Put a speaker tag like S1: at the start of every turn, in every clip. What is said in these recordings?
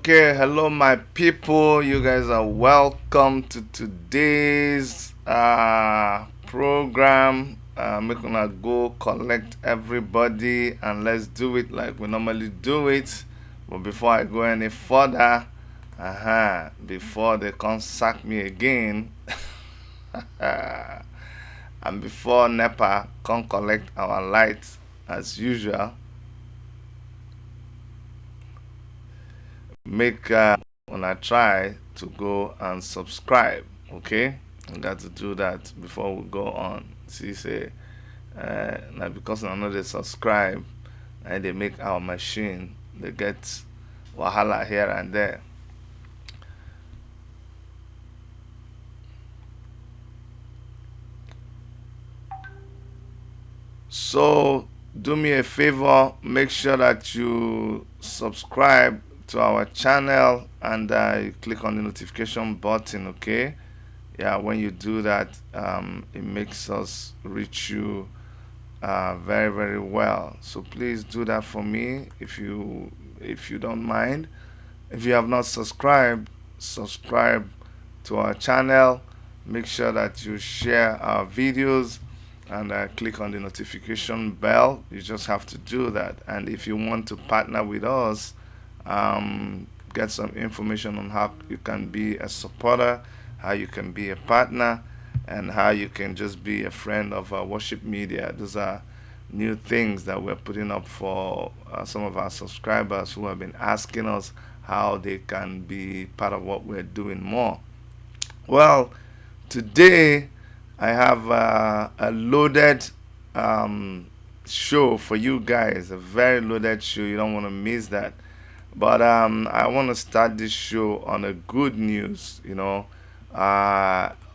S1: Okay, hello my people. You guys are welcome to today's program. We're gonna go collect everybody and let's do it like we normally do it. But before I go any further, before they come sack me again, and before NEPA come collect our lights as usual, make when I try to go and subscribe. Okay, I got to do that before we go on. See, say now because I know they subscribe and they make our machine they get wahala here and there. So do me a favor, make sure that you subscribe to our channel and you click on the notification button. Okay, yeah, when you do that, it makes us reach you very very well. So please do that for me if you don't mind. If you have not subscribed, subscribe to our channel. Make sure that you share our videos and click on the notification bell. You just have to do that. And if you want to partner with us, get some information on how you can be a supporter, how you can be a partner, and how you can just be a friend of Worship Media. Those are new things that we're putting up for some of our subscribers who have been asking us how they can be part of what we're doing more. Well, today I have a loaded show for you guys, a very loaded show. You don't want to miss that. But I want to start this show on a good news.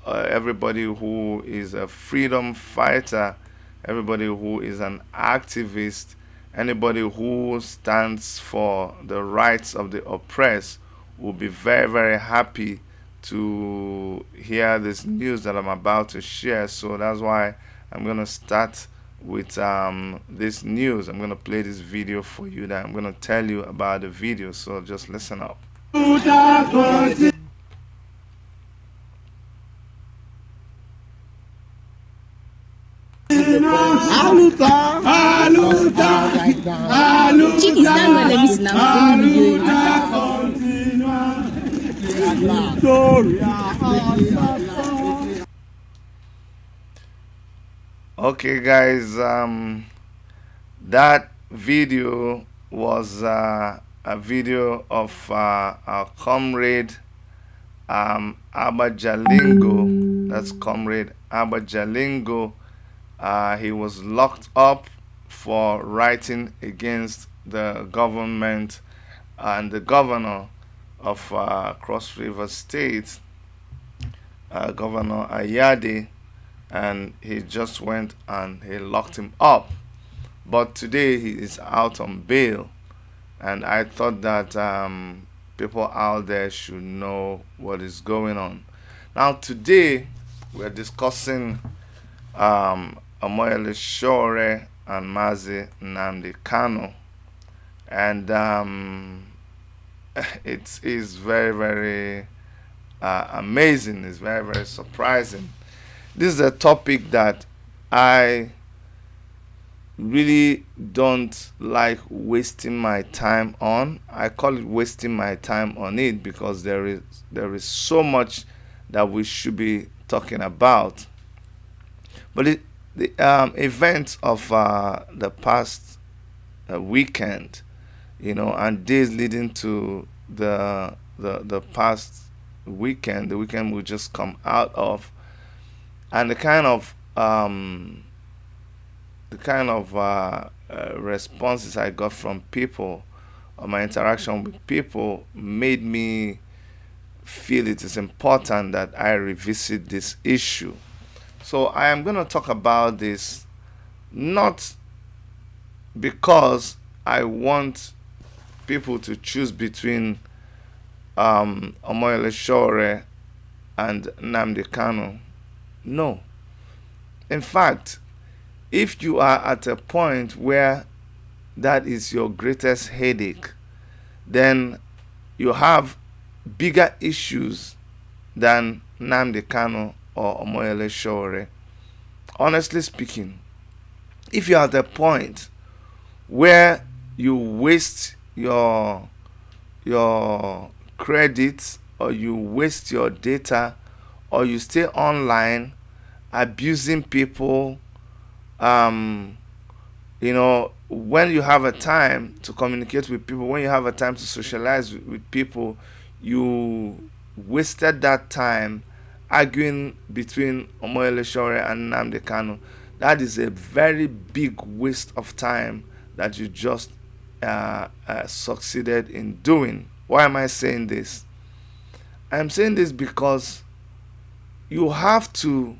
S1: Everybody who is a freedom fighter, everybody who is an activist, anybody who stands for the rights of the oppressed will be very, very happy to hear this news that I'm about to share. So that's why I'm going to start with this news. I'm going to play this video for you that I'm going to tell you about the video. So just listen up.
S2: Aluta, aluta, aluta. Chick is done well, let me see now.
S1: Okay, guys, that video was a video of our comrade Abajalingo. That's comrade Abajalingo. He was locked up for writing against the government and the governor of Cross River State, Governor Ayade, and he just went and he locked him up. But today he is out on bail, and I thought that people out there should know what is going on. Now today we're discussing Omoyele Sowore and Mazi Nnamdi Kanu, and it is very very amazing. It's very very surprising. This is a topic that I really don't like wasting my time on. I call it wasting my time on it because there is so much that we should be talking about. But the events of the past weekend, and days leading to the past weekend, the weekend we just come out of, and the kind of responses I got from people, or my interaction with people, made me feel it is important that I revisit this issue. So I am going to talk about this not because I want people to choose between Omoyele Sowore and Nnamdi Kanu. No. In fact, if you are at a point where that is your greatest headache, then you have bigger issues than Nnamdi Kanu or Omoyele Sowore. Honestly speaking, if you're at the point where you waste your credits, or you waste your data, or you stay online abusing people, um, when you have a time to communicate with people, when you have a time to socialize with people, you wasted that time arguing between Omoyele Sowore and Nnamdi Kanu. That is a very big waste of time that you just succeeded in doing. Why am I saying this? I'm saying this because you have to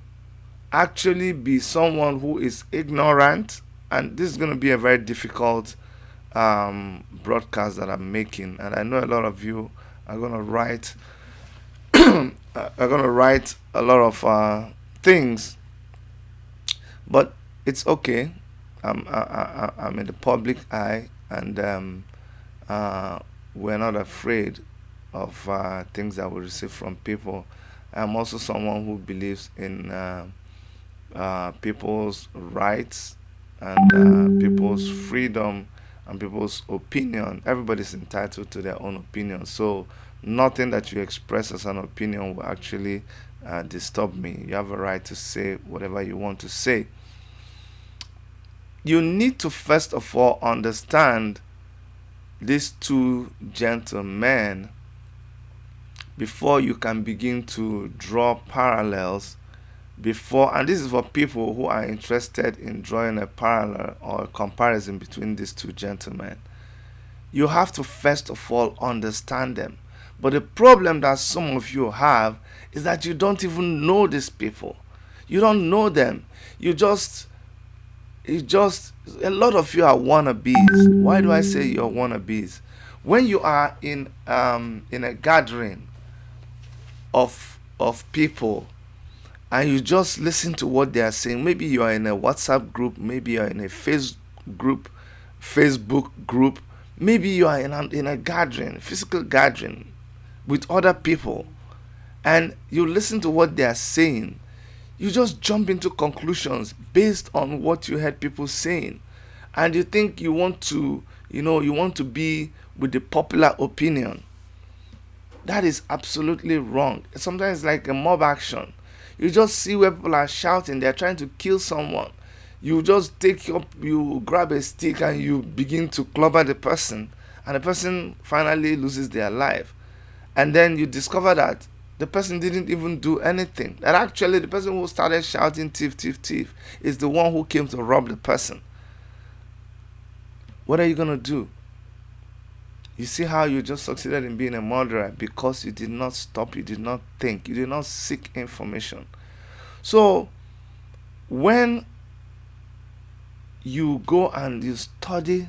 S1: actually be someone who is ignorant, and this is going to be a very difficult broadcast that I'm making, and I know a lot of you are going to write a lot of things, but it's okay. I'm in the public eye, and we're not afraid of things that we receive from people. I'm also someone who believes in people's rights and people's freedom and people's opinion. Everybody's entitled to their own opinion. So nothing that you express as an opinion will actually disturb me. You have a right to say whatever you want to say. You need to first of all understand these two gentlemen before you can begin to draw parallels. And this is for people who are interested in drawing a parallel or a comparison between these two gentlemen. You have to first of all understand them. But the problem that some of you have is that you don't even know these people. You don't know them. A lot of you are wannabes. Why do I say you're wannabes? When you are in a gathering of people, and you just listen to what they are saying. Maybe you are in a WhatsApp group, maybe you are in a Facebook group, maybe you are in a gathering, physical gathering with other people, and you listen to what they are saying. You just jump into conclusions based on what you heard people saying, and you think you want to be with the popular opinion. That is absolutely wrong. Sometimes it's like a mob action. You just see where people are shouting, they're trying to kill someone. You just you grab a stick and you begin to clobber the person, and the person finally loses their life. And then you discover that the person didn't even do anything. That actually the person who started shouting thief, thief, thief is the one who came to rob the person. What are you going to do? You see how you just succeeded in being a murderer because you did not stop, you did not think, you did not seek information. So when you go and you study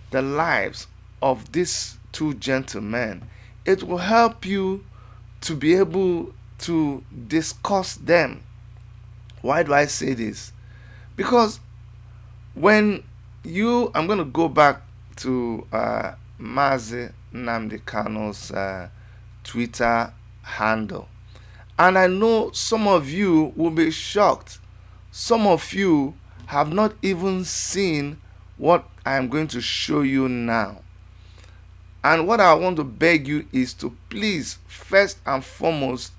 S1: the lives of these two gentlemen, it will help you to be able to discuss them. Why do I say this? Because I'm going to go back to Mazi Nnamdi Kanu's Twitter handle. And I know some of you will be shocked. Some of you have not even seen what I am going to show you now. And what I want to beg you is to please, first and foremost,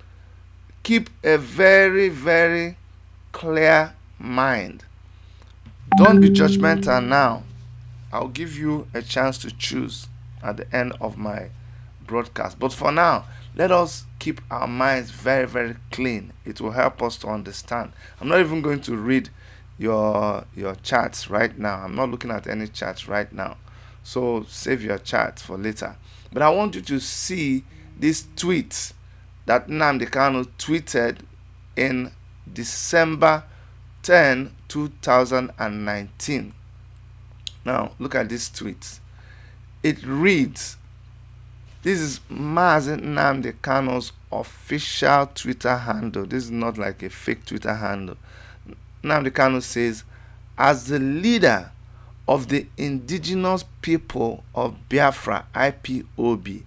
S1: keep a very, very clear mind. Don't be judgmental now. I'll give you a chance to choose at the end of my broadcast. But for now, let us keep our minds very, very clean. It will help us to understand. I'm not even going to read your chats right now. I'm not looking at any chats right now. So save your chats for later. But I want you to see this tweet that Nnamdi Kanu tweeted in December 10, 2019. Now, look at this tweet. It reads, this is Mazi Nnamdi Kanu's official Twitter handle. This is not like a fake Twitter handle. Nnamdi Kanu says, as the leader of the indigenous people of Biafra, IPOB,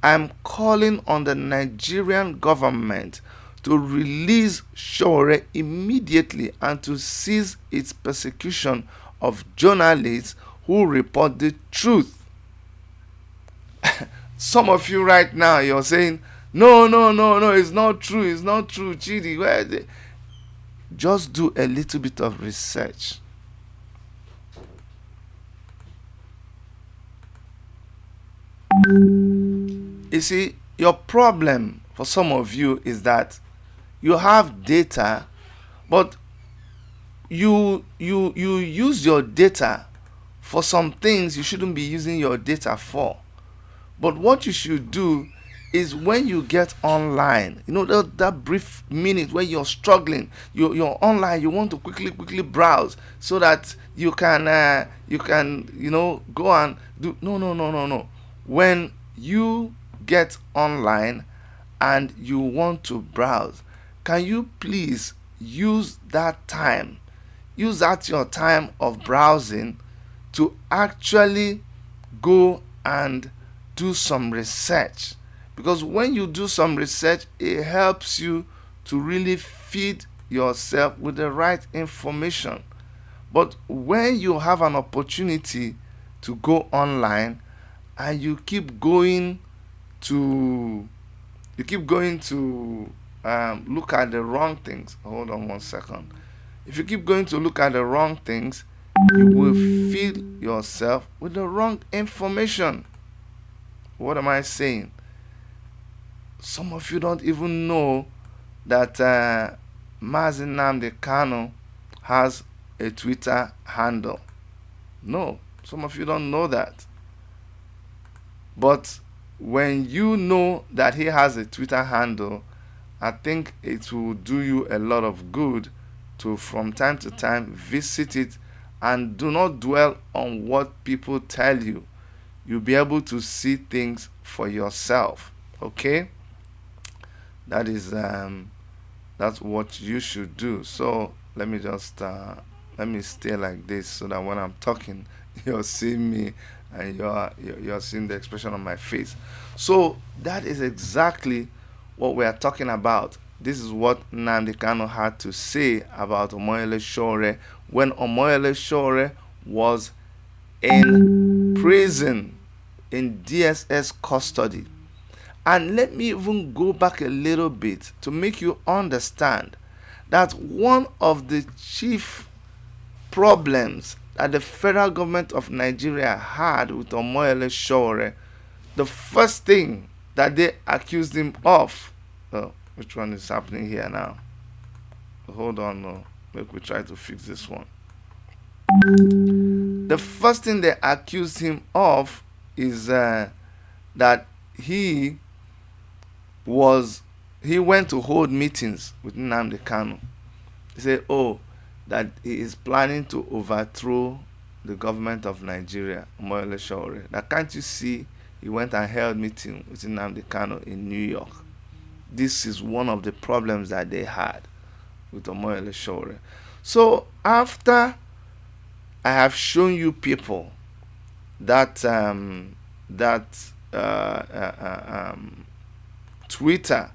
S1: I'm calling on the Nigerian government to release Sowore immediately and to cease its persecution of journalists who report the truth. Some of you right now, you're saying, no, no, no, no, it's not true, it's not true, Chidi. Just do a little bit of research. You see, your problem for some of you is that you have data, but you use your data for some things you shouldn't be using your data for. But what you should do is when you get online, that brief minute when you're struggling, you're online, you want to quickly browse so that you can go and do. No, no, no, no, no. When you get online and you want to browse, can you please use that time, use that your time of browsing to actually go and do some research? Because when you do some research, it helps you to really feed yourself with the right information. But when you have an opportunity to go online and you keep going to look at the wrong things, hold on one second. If you keep going to look at the wrong things, you will feed yourself with the wrong information. What am I saying? Some of you don't even know that Nnamdi Kanu has a Twitter handle. No, some of you don't know that. But when you know that he has a Twitter handle, I think it will do you a lot of good to, from time to time, visit it and do not dwell on what people tell you. You'll be able to see things for yourself. Okay? That's what you should do. So let me just let me stay like this so that when I'm talking, you're seeing me and you're seeing the expression on my face. So that is exactly what we are talking about. This is what Nnamdi Kanu had to say about Omoyele Sowore when Omoyele Sowore was in prison, in DSS custody. And let me even go back a little bit to make you understand that one of the chief problems that the federal government of Nigeria had with Omoyele Sowore, the first thing that they accused him of, which one is happening here now? Hold on, no. Make we try to fix this one. The first thing they accused him of is that he went to hold meetings with Nnamdi Kanu. He said, that he is planning to overthrow the government of Nigeria, Omoyele Sowore. Now, can't you see he went and held meeting with Nnamdi Kanu in New York? This is one of the problems that they had with Omoyele Sowore. So after I have shown you people that Twitter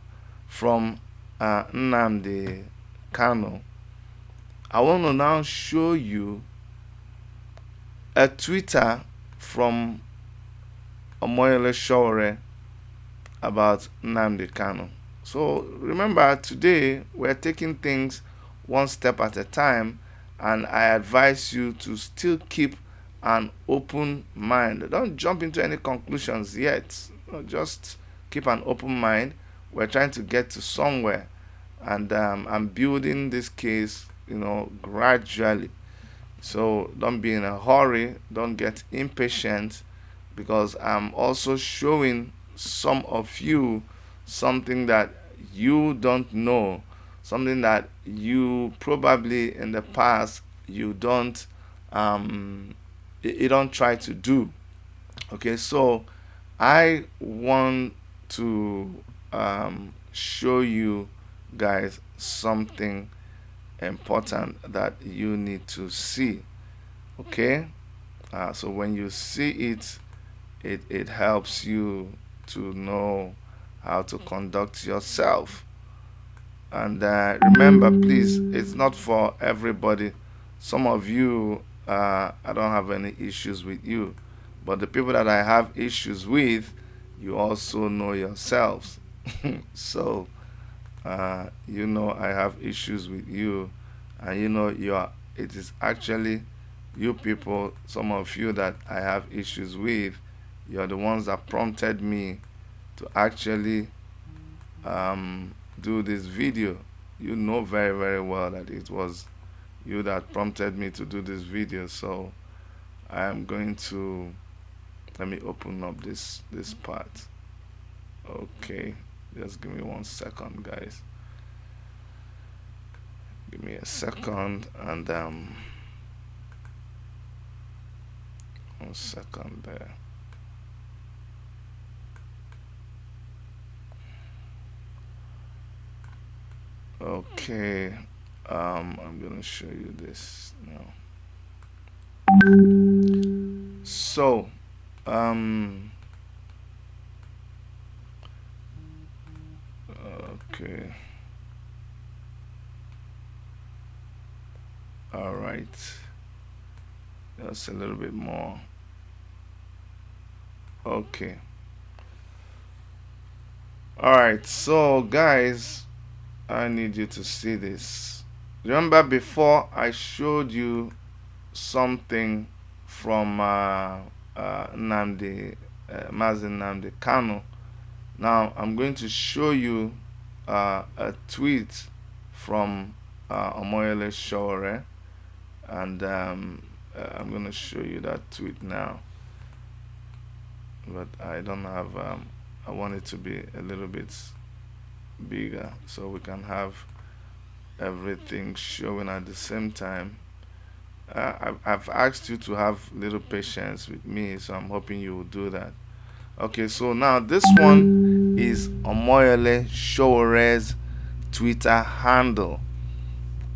S1: from Nnamdi Kanu, I want to now show you a Twitter from Omoyele Sowore about Nnamdi Kanu. So remember, today we're taking things one step at a time, and I advise you to still keep an open mind. Don't jump into any conclusions yet. Just keep an open mind. We're trying to get to somewhere, and I'm building this case, gradually. So don't be in a hurry. Don't get impatient, because I'm also showing some of you something that you don't know, something that you probably in the past you don't try to do. Okay, so I want to show you guys something important that you need to see. Okay, so when you see it, it helps you to know how to conduct yourself. And remember, please, it's not for everybody. Some of you, I don't have any issues with you, but the people that I have issues with, you also know yourselves. So, you know, I have issues with you, and you know, it is actually you people, some of you that I have issues with. You're the ones that prompted me to actually do this video. You know very, very well that it was you that prompted me to do this video. So I am going to, let me open up this part. Okay, just give me 1 second, guys. Give me a second, and 1 second there. Okay, I'm gonna show you this now. So, um, okay, all right, just a little bit more. Okay, all right. So, guys, I need you to see this. Remember, before I showed you something from Nnamdi Kanu. Now I'm going to show you a tweet from Omoyele Sowore, and I'm going to show you that tweet now. But I don't have. I want it to be a little bit bigger so we can have everything showing at the same time. I've asked you to have little patience with me, so I'm hoping you will do that. Okay, so now this one is Omoyele Showore's Twitter handle,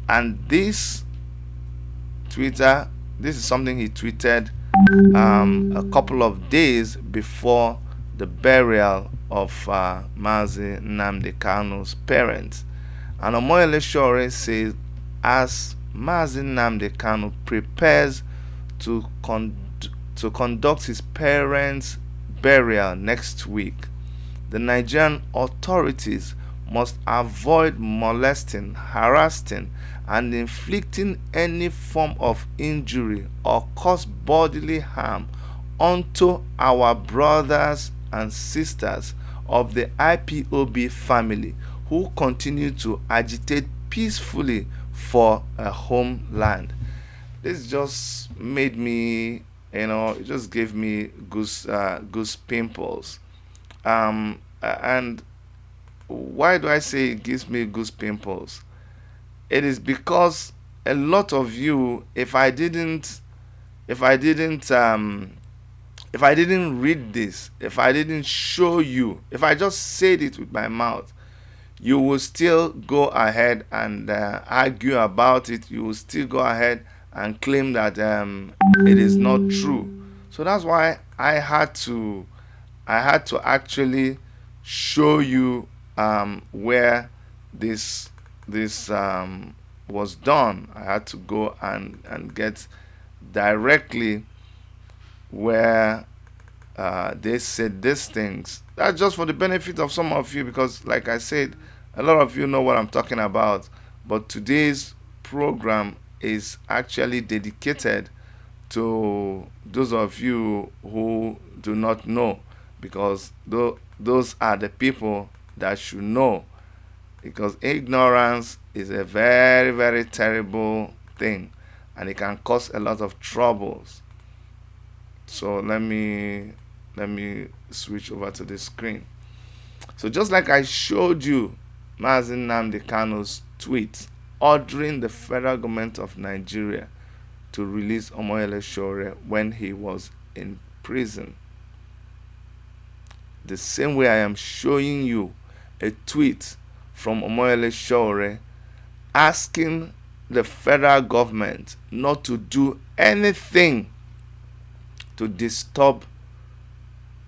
S1: and this is something he tweeted a couple of days before the burial of Mazi Nnamdi Kanu's parents. And Omoyele Sowore says, as Mazi Nnamdi Kanu prepares to conduct his parents' burial next week, the Nigerian authorities must avoid molesting, harassing, and inflicting any form of injury or cause bodily harm unto our brothers and sisters of the IPOB family who continue to agitate peacefully for a homeland. This just made me, it just gave me goose pimples. And why do I say it gives me goose pimples? It is because a lot of you, if I didn't read this, if I didn't show you, if I just said it with my mouth, you will still go ahead and argue about it. You will still go ahead and claim that it is not true. So that's why I had to actually show you where this was done. I had to go and get directly where they said these things. That's just for the benefit of some of you, because, like I said, a lot of you know what I'm talking about. But today's program is actually dedicated to those of you who do not know, because those are the people that should know. Because ignorance is a very, very terrible thing, and it can cause a lot of troubles. So let me switch over to the screen. So just like I showed you Mazi Nnamdi Kanu's tweet ordering the federal government of Nigeria to release Omoyele Sowore when he was in prison, the same way I am showing you a tweet from Omoyele Sowore asking the federal government not to do anything to disturb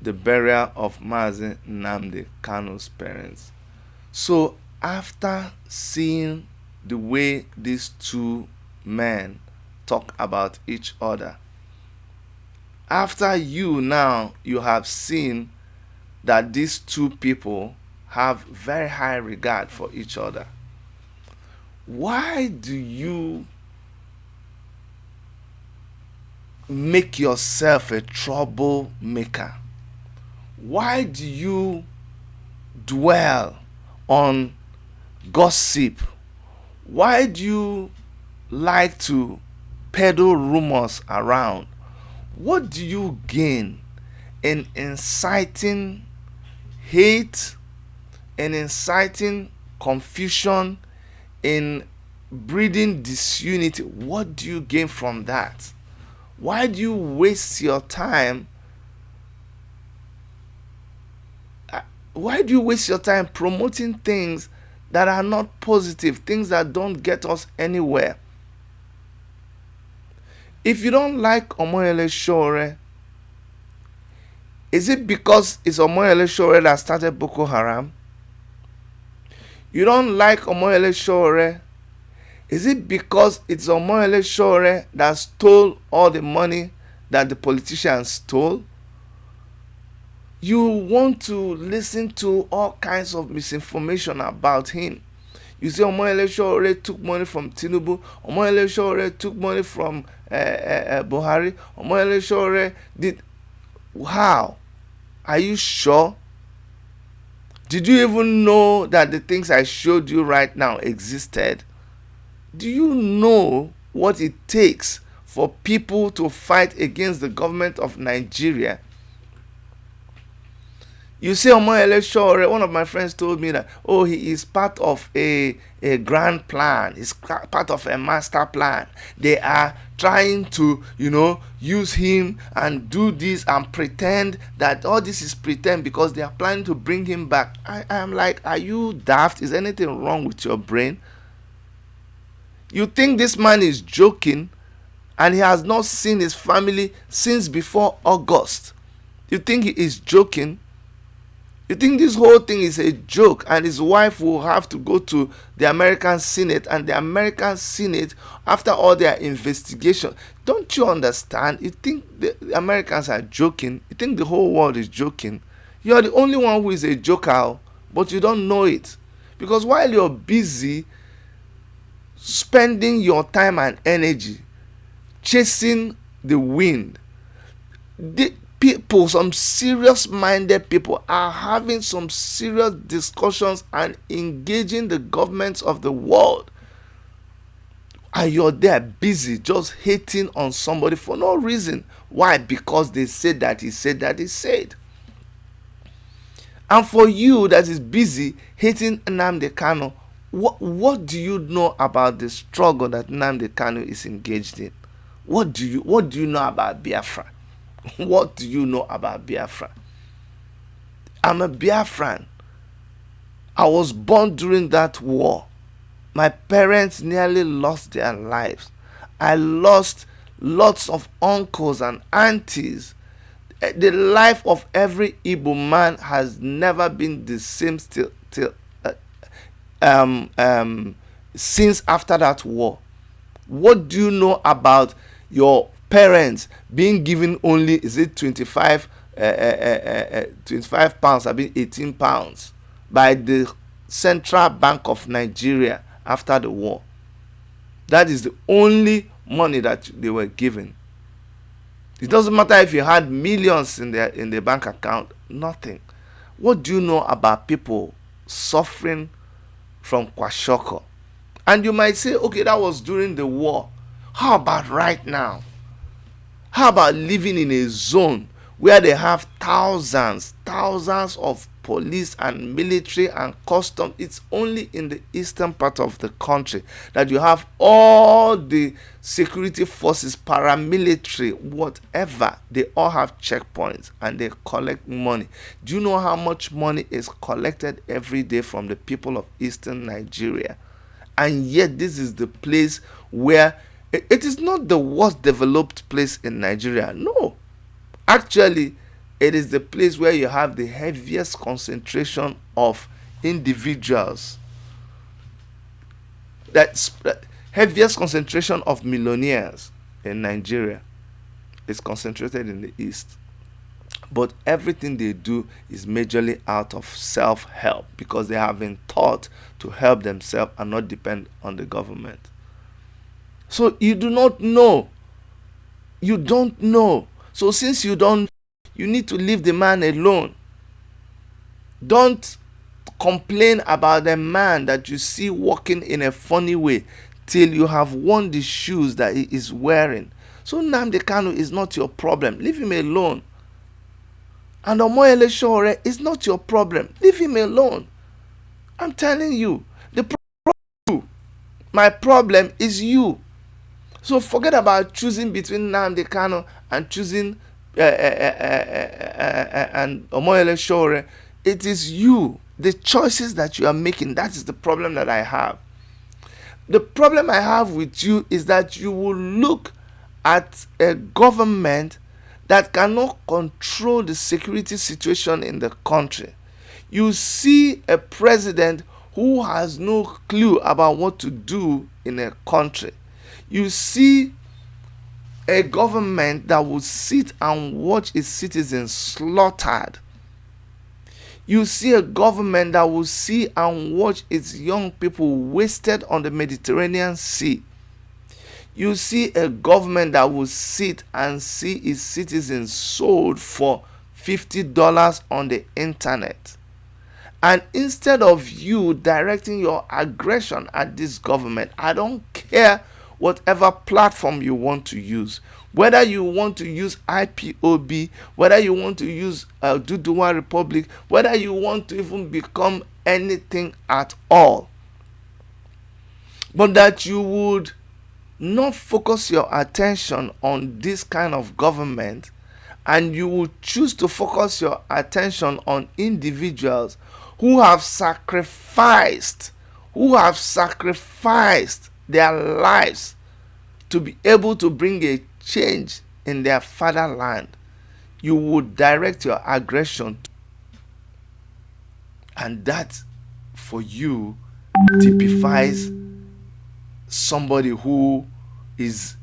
S1: the burial of Mazi Nnamdi Kanu's parents. So after seeing the way these two men talk about each other, after you have seen that these two people have very high regard for each other, why do you make yourself a troublemaker? Why do you dwell on gossip? Why do you like to peddle rumors around? What do you gain in inciting hate, in inciting confusion, in breeding disunity? What do you gain from that? Why do you waste your time? Why do you waste your time promoting things that are not positive, things that don't get us anywhere? If you don't like Omoyele Sowore, is it because it's Omoyele Sowore that started Boko Haram? You don't like Omoyele Sowore, is it because it's Omoyele Sowore that stole all the money that the politicians stole? You want to listen to all kinds of misinformation about him. You say Omoyele Sowore took money from Tinubu, Omoyele Sowore took money from Buhari, Omoyele Sowore did. How? Are you sure? Did you even know that the things I showed you right now existed? Do you know what it takes for people to fight against the government of Nigeria? You say Omoyele Sowore, one of my friends told me that, oh, he is part of a grand plan. He's part of a master plan. They are trying to, use him and do this and pretend that all this is pretend because they are planning to bring him back. I am like, are you daft? Is anything wrong with your brain? You think this man is joking and he has not seen his family since before August? You think he is joking? You think this whole thing is a joke and his wife will have to go to the American Senate, and the American Senate, after all their investigation, don't you understand? You think the Americans are joking? You think the whole world is joking? You are the only one who is a joker, but you don't know it. Because while you're busy spending your time and energy chasing the wind, some serious minded people are having some serious discussions and engaging the governments of the world, and you're there busy just hating on somebody for no reason. Why? Because they said that he said that he said. And for you that is busy hating Nnamdi Kanu, what do you know about the struggle that Nnamdi Kanu is engaged in? What do you know about Biafra? What do you know about Biafra? I'm a Biafran. I was born during that war. My parents nearly lost their lives. I lost lots of uncles and aunties. The life of every Igbo man has never been the same since after that war. What do you know about your parents being given only, is it 25 pounds, I mean 18 pounds by the Central Bank of Nigeria after the war? That is the only money that they were given. It doesn't matter if you had millions in the bank account, nothing. What do you know about people suffering from kwashiorkor? And you might say, okay, that was during the war. How about right now? How about living in a zone where they have thousands of police and military and custom? It's only in the eastern part of the country that you have all the security forces, paramilitary, whatever. They all have checkpoints and they collect money. Do you know how much money is collected every day from the people of eastern Nigeria? And yet this is the place where it is not the worst developed place in Nigeria. No. Actually, It is the place where you have the heaviest concentration of individuals. That's heaviest concentration of millionaires in Nigeria is concentrated in the east. But everything they do is majorly out of self-help, because they have been taught to help themselves and not depend on the government. So you do not know. You don't know. So since you don't, you need to leave the man alone. Don't complain about the man that you see walking in a funny way till you have worn the shoes that he is wearing. So Nnamdi Kanu is not your problem. Leave him alone. And Omoyele Sowore is not your problem. Leave him alone. I'm telling you, the problem is you. My problem is you. So forget about choosing between Nnamdi Kanu and choosing and Omoyele Sowore. It is you. The choices that you are making, that is the problem that I have. The problem I have with you is that you will look at a government that cannot control the security situation in the country. You see a president who has no clue about what to do in a country. You see a government that will sit and watch its citizens slaughtered. You see a government that will see and watch its young people wasted on the Mediterranean Sea. You see a government that will sit and see its citizens sold for $50 on the internet. And instead of you directing your aggression at this government, I don't care whatever platform you want to use. Whether you want to use IPOB, whether you want to use Duduwa Republic, whether you want to even become anything at all. But that you would not focus your attention on this kind of government, and you will choose to focus your attention on individuals who have sacrificed their lives to be able to bring a change in their fatherland. You would direct your aggression and that for you typifies somebody who is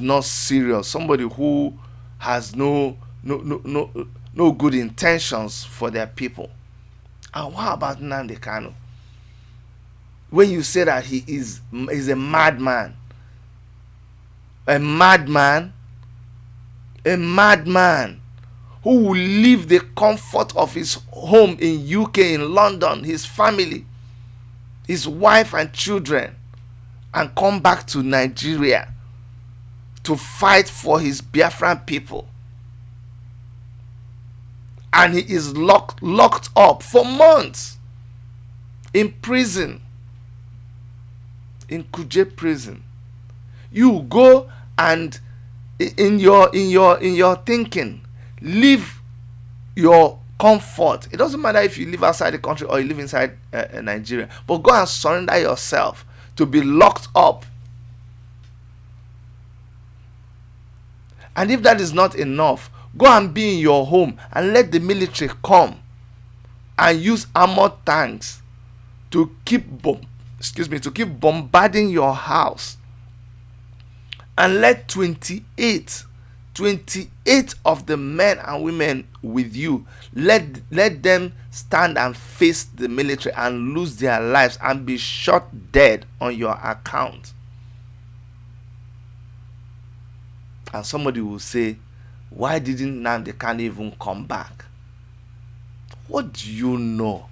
S1: not serious, somebody who has no good intentions for their people. And what about Nnamdi Kanu? When you say that he is a madman, a madman who will leave the comfort of his home in UK, in London, his family, his wife and children, and come back to Nigeria to fight for his Biafran people. And he is locked up for months in prison, in Kuje prison. You go and in your thinking, leave your comfort. It doesn't matter if you live outside the country or you live inside Nigeria, but go and surrender yourself to be locked up. And if that is not enough, go and be in your home and let the military come and use armored tanks to keep bombarding your house, and let 28 of the men and women with you, let them stand and face the military and lose their lives and be shot dead on your account. And somebody will say, why didn't Nnamdi Kanu even come back? What do you know?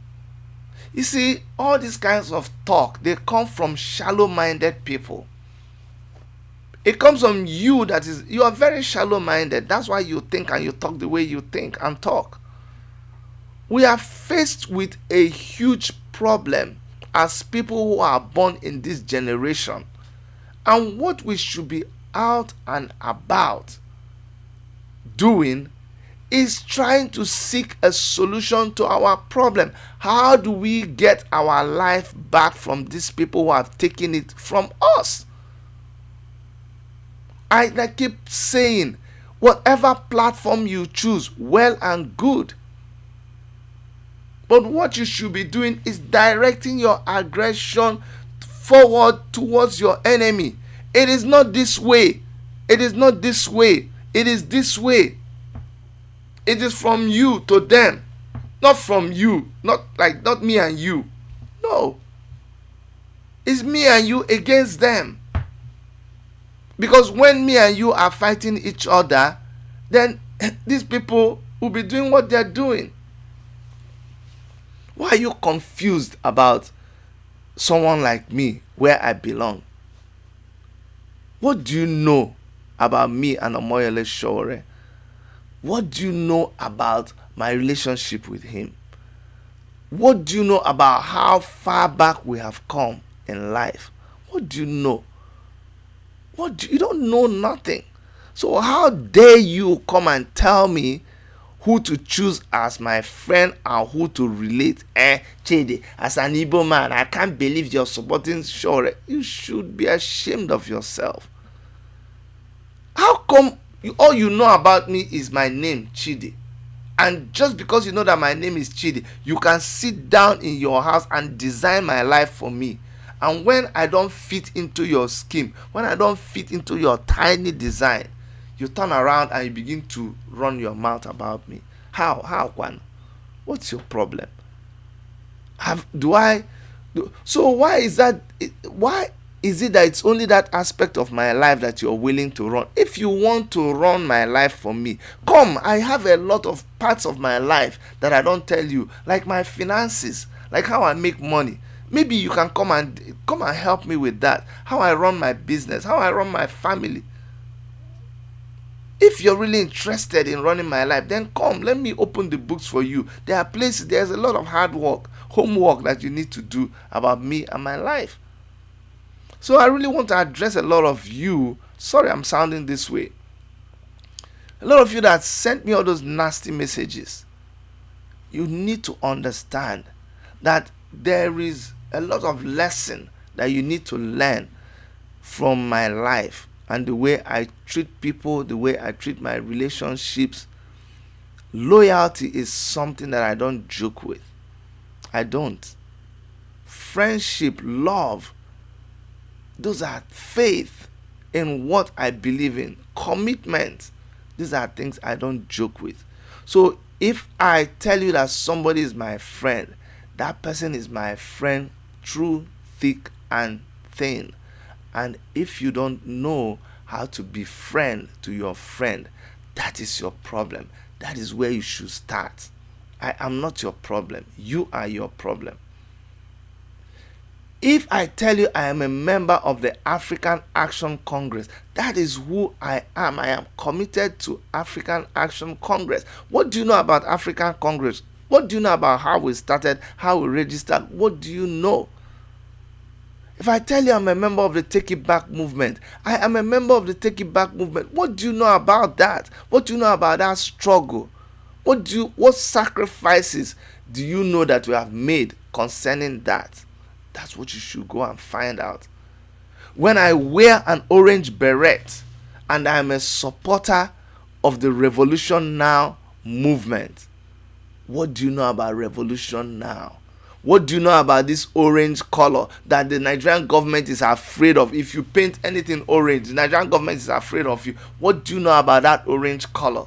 S1: You see, all these kinds of talk, they come from shallow-minded people. It comes from you, you are very shallow-minded. That's why you think and you talk the way you think and talk. We are faced with a huge problem as people who are born in this generation. And what we should be out and about doing is trying to seek a solution to our problem. How do we get our life back from these people who have taken it from us? I keep saying, Whatever platform you choose, well and good. But what you should be doing is directing your aggression forward towards your enemy. It is not this way. It is not this way. It is this way. It is from you to them, not from you. Not me and you. No. It's me and you against them. Because when me and you are fighting each other, then these people will be doing what they're doing. Why are you confused about someone like me, where I belong? What do you know about me and Omoyele Sowore? What do you know about my relationship with him? What do you know about how far back we have come in life? What do you know? You don't know nothing. So how dare you come and tell me who to choose as my friend and who to relate? Chidi, as an Igbo man, I can't believe you're supporting Sowore. You should be ashamed of yourself. How come all you know about me is my name, Chidi? And just because you know that my name is Chidi, you can sit down in your house and design my life for me. And when I don't fit into your scheme, when I don't fit into your tiny design, you turn around and you begin to run your mouth about me. How, Kwan? What's your problem? So why is that? Why is it that it's only that aspect of my life that you're willing to run? If you want to run my life for me, come. I have a lot of parts of my life that I don't tell you, like my finances, like how I make money. Maybe you can come and help me with that. How I run my business, how I run my family. If you're really interested in running my life, then come, let me open the books for you. There's a lot of hard work, homework that you need to do about me and my life. So I really want to address a lot of you. Sorry I'm sounding this way. A lot of you that sent me all those nasty messages. You need to understand that there is a lot of lesson that you need to learn from my life and the way I treat people, the way I treat my relationships. Loyalty is something that I don't joke with. I don't. Friendship, love, those are faith in what I believe in. Commitment, these are things I don't joke with. So if I tell you that somebody is my friend, that person is my friend through thick and thin. And if you don't know how to be friend to your friend, that is your problem. That is where you should start. I am not your problem. You are your problem. If I tell you I am a member of the African Action Congress, that is who I am. I am committed to African Action Congress. What do you know about African Congress? What do you know about how we started, how we registered? What do you know? If I tell you I'm a member of the Take It Back movement, I am a member of the Take It Back movement. What do you know about that? What do you know about that struggle? What sacrifices do you know that we have made concerning that? That's what you should go and find out. When I wear an orange beret and I'm a supporter of the Revolution Now movement, what do you know about Revolution Now? What do you know about this orange color that the Nigerian government is afraid of? If you paint anything orange, the Nigerian government is afraid of you. What do you know about that orange color?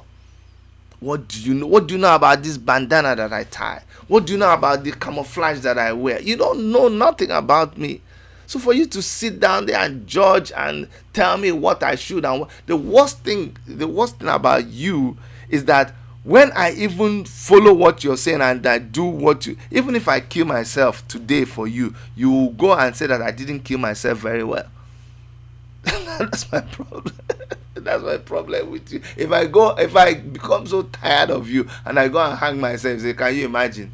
S1: What do you know? What do you know about this bandana that I tie? What do you know about the camouflage that I wear? You don't know nothing about me. So for you to sit down there and judge and tell me what I should and the worst thing about you is that when I even follow what you're saying and I do even if I kill myself today for you, you will go and say that I didn't kill myself very well. That's my problem. That's my problem with you. If I become so tired of you and I go and hang myself, say, can you imagine?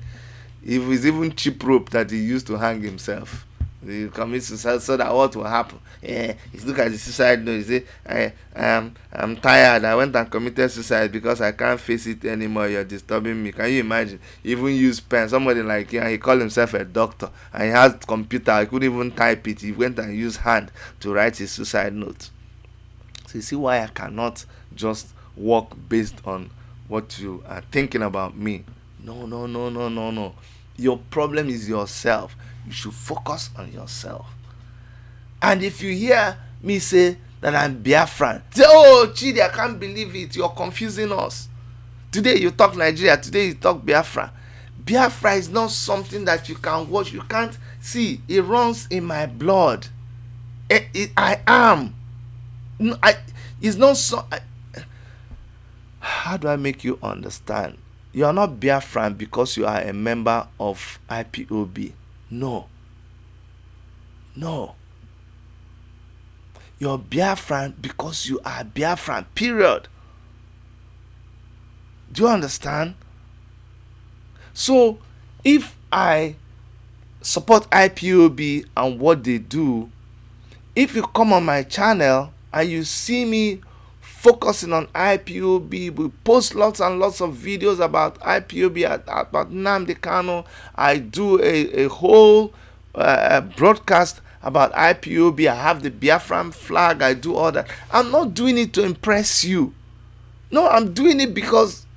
S1: If it's even cheap rope that he used to hang himself, he commits suicide, so that what will happen? He look at the suicide note, he say, I'm tired, I went and committed suicide because I can't face it anymore, you're disturbing me. Can you imagine? He even use pen, somebody like him, he called himself a doctor and he has computer, he couldn't even type it, he went and used hand to write his suicide note. So you see why I cannot just work based on what you are thinking about me. No, no, no, no, no, no. Your problem is yourself. You should focus on yourself. And if you hear me say that I'm Biafran, say, oh, Chidi, I can't believe it. You're confusing us. Today you talk Nigeria, today you talk Biafra. Biafra is not something that you can watch. You can't see. It runs in my blood. I am. It's not so. How do I make you understand? You are not Biafran because you are a member of IPOB. No. No. You're Biafran because you are Biafran. Period. Do you understand? So, if I support IPOB and what they do, if you come on my channel and you see me focusing on IPOB, we post lots and lots of videos about IPOB, about Nnamdi Kanu. I do a whole broadcast about IPOB. I have the Biafran flag. I do all that. I'm not doing it to impress you. No, I'm doing it because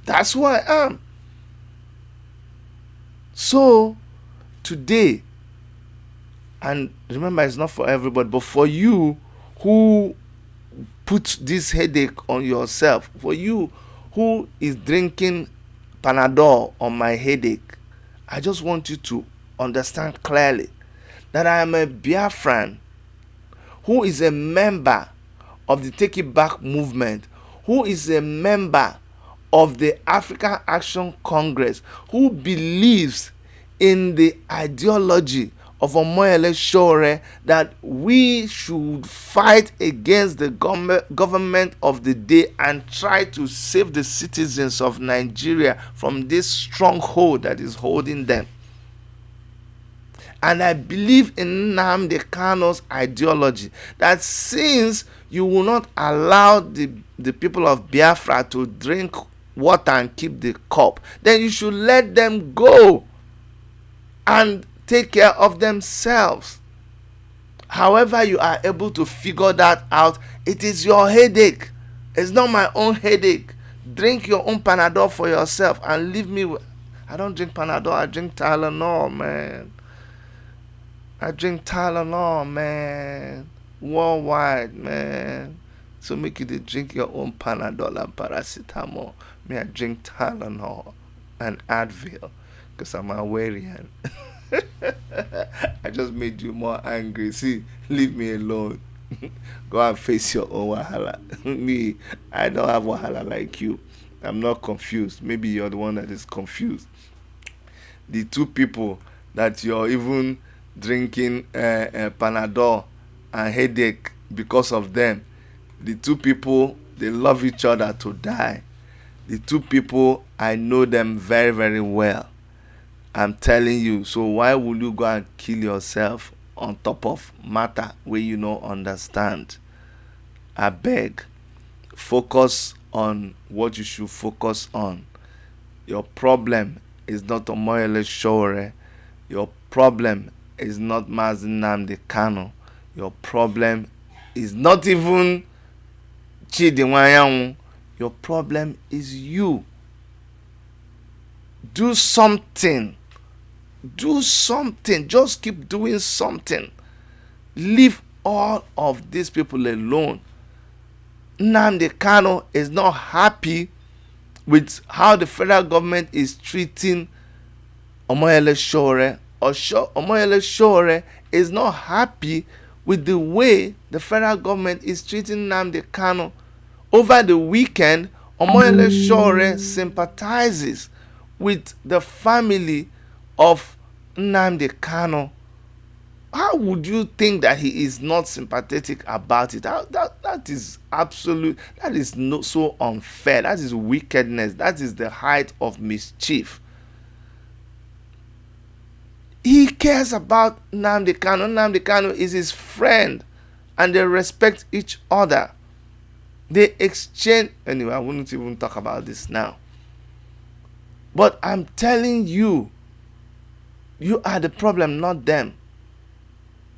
S1: that's who I am. So, today, and remember, it's not for everybody, but for you who put this headache on yourself, for you who is drinking Panadol on my headache, I just want you to understand clearly that I am a Biafran who is a member of the Take It Back movement, who is a member of the African Action Congress, who believes in the ideology of Omoyele Sowore, that we should fight against the government of the day and try to save the citizens of Nigeria from this stronghold that is holding them. And I believe in Nnamdi Kanu's ideology, that since you will not allow the people of Biafra to drink water and keep the cup, then you should let them go and take care of themselves. However you are able to figure that out, it is your headache. It's not my own headache. Drink your own Panadol for yourself and leave me with... I don't drink Panadol, I drink Tylenol, man. I drink Tylenol, man. Worldwide, man. So make you drink your own Panadol and paracetamol. Me, I drink Tylenol and Advil because I'm Hawaiian. I just made you more angry. See, leave me alone. Go and face your own wahala. Me, I don't have wahala like you. I'm not confused. Maybe you're the one that is confused. The two people that you're even drinking Panadol and headache because of them, the two people, they love each other to die. The two people, I know them very, very well. I'm telling you. So why would you go and kill yourself on top of matter where you don't understand? I beg, focus on what you should focus on. Your problem is not Omoyele Sowore. Your problem is not Mazi Nnamdi Kanu. Your problem is not even Chidi Nwayanwu. Your problem is you. Do something. Do something. Just keep doing something. Leave all of these people alone. Nnamdi Kanu is not happy with how the federal government is treating Omoyele Sowore. Omoyele Sowore is not happy with the way the federal government is treating Nnamdi Kanu. Over the weekend, Omoyele Sowore sympathizes with the family of Nnamdi Kanu. How would you think that he is not sympathetic about it? That is absolute. That is not so unfair. That is wickedness. That is the height of mischief. He cares about Nnamdi Kanu. Nnamdi Kanu is his friend, and they respect each other. They exchange. Anyway, I wouldn't even talk about this now. But I'm telling you, you are the problem, not them.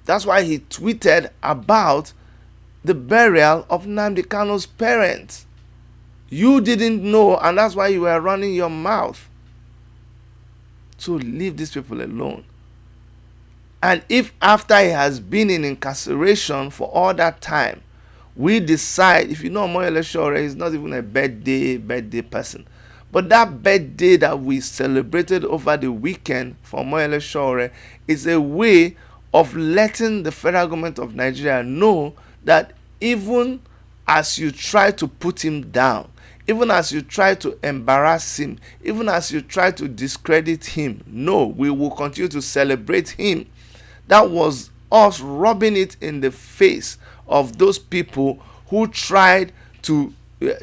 S1: That's why he tweeted about the burial of Nnamdi Kanu's parents. You didn't know, and that's why you were running your mouth. So leave these people alone. And if after he has been in incarceration for all that time, we decide, if you know Omoyele Sowore is not even a birthday person, but that birthday that we celebrated over the weekend for Omoyele Sowore is a way of letting the federal government of Nigeria know that even as you try to put him down, even as you try to embarrass him, even as you try to discredit him, no, we will continue to celebrate him. That was us rubbing it in the face of those people who tried to.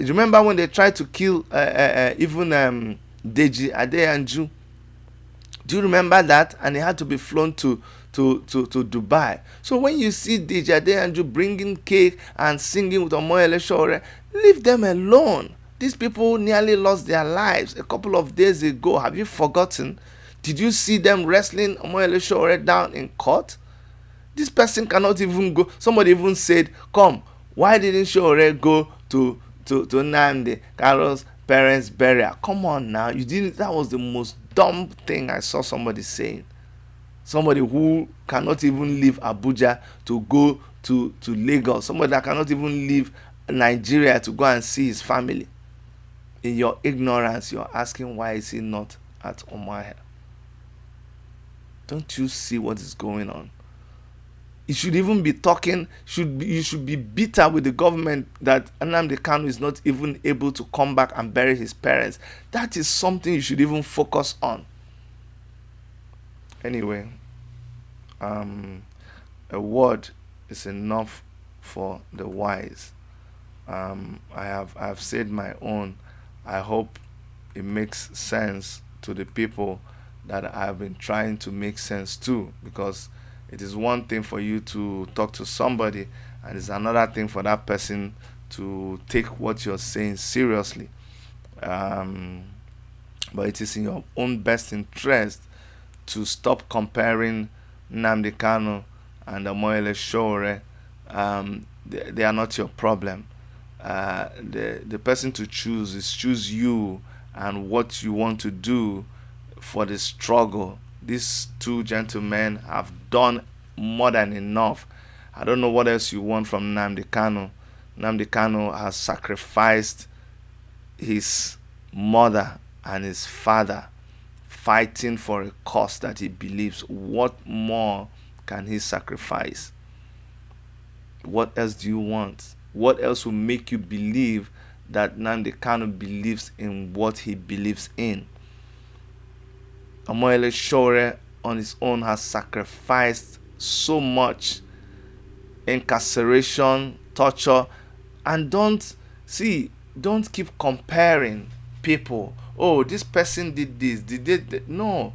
S1: Remember when they tried to kill even Deji Adeyanju? Do you remember that? And he had to be flown to Dubai. So when you see Deji Adeyanju bringing cake and singing with Omoyele Sowore, leave them alone. These people nearly lost their lives a couple of days ago. Have you forgotten? Did you see them wrestling Omoyele Sowore down in court? This person cannot even go. Somebody even said, come, why didn't Sowore go to Nnamdi Kanu's parents' burial? Come on now. You didn't. That was the most dumb thing I saw somebody saying. Somebody who cannot even leave Abuja to go to Lagos. Somebody that cannot even leave Nigeria to go and see his family. In your ignorance, you're asking why is he not at Umuahia? Don't you see what is going on? You should even be talking, you should be bitter with the government that Nnamdi Kanu is not even able to come back and bury his parents. That is something you should even focus on. Anyway, a word is enough for the wise. I have said my own. I hope it makes sense to the people that I have been trying to make sense to, because it is one thing for you to talk to somebody, and it's another thing for that person to take what you're saying seriously. Um, but it is in your own best interest to stop comparing Nnamdi Kanu and Omoyele Sowore. They are not your problem. The person to choose is choose you and what you want to do for the struggle. These two gentlemen have done more than enough. I don't know what else you want from Nnamdi Kanu. Nnamdi Kanu has sacrificed his mother and his father fighting for a cause that he believes. What more can he sacrifice? What else do you want? What else will make you believe that Nnamdi Kanu believes in what he believes in? Omoyele Sowore on his own has sacrificed so much: incarceration, torture, and don't keep comparing people. Oh, this person did this, did that. No.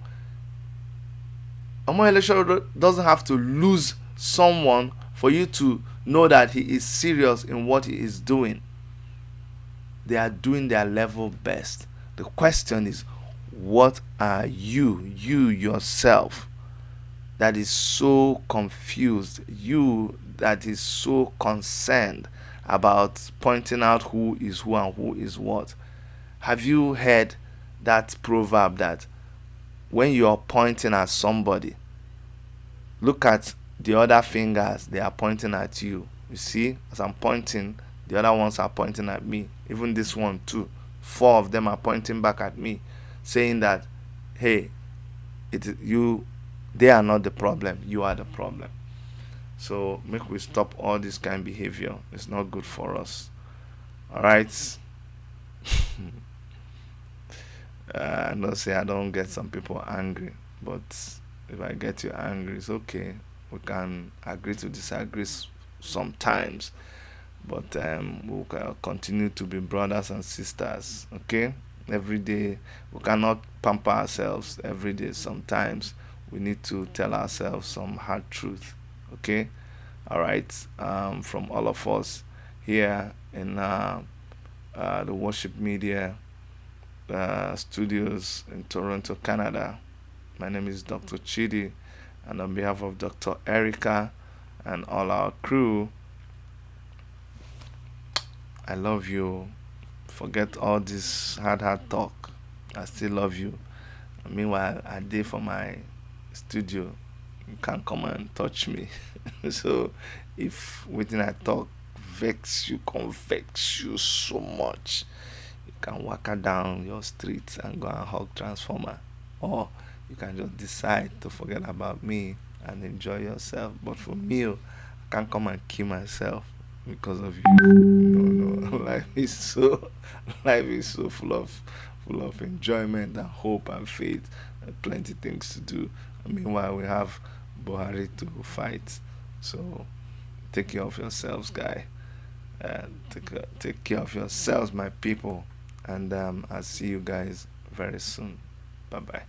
S1: Omoyele Sowore doesn't have to lose someone for you to know that he is serious in what he is doing. They are doing their level best. The question is, what are you yourself, that is so confused, you that is so concerned about pointing out who is who and who is what? Have you heard that proverb that when you are pointing at somebody, look at the other fingers, they are pointing at you? You see, as I'm pointing, the other ones are pointing at me. Even this one too. 4 of them are pointing back at me, saying that, hey, they are not the problem, you are the problem. So make we stop all this kind of behavior. It's not good for us. All right. I know, say I don't get some people angry, but if I get you angry, it's okay. We can agree to disagree sometimes, but we'll continue to be brothers and sisters. Okay, every day we cannot pamper ourselves every day. Sometimes we need to tell ourselves some hard truth. Okay, all right. From all of us here in the Worship Media studios in Toronto, Canada. My name is Dr. Chidi, and on behalf of Dr. Erica and all our crew, I love you Forget all this hard talk. I still love you. Meanwhile, I did for my studio. You can't come and touch me. So if within I talk vex you, convex you so much, you can walk her down your street and go and hug transformer. Or you can just decide to forget about me and enjoy yourself. But for me, oh, I can't come and kill myself because of you. No, no. Life is so full of enjoyment and hope and faith and plenty things to do. And meanwhile, we have Buhari to fight. So take care of yourselves, guy. Take care of yourselves, my people. And I'll see you guys very soon. Bye bye.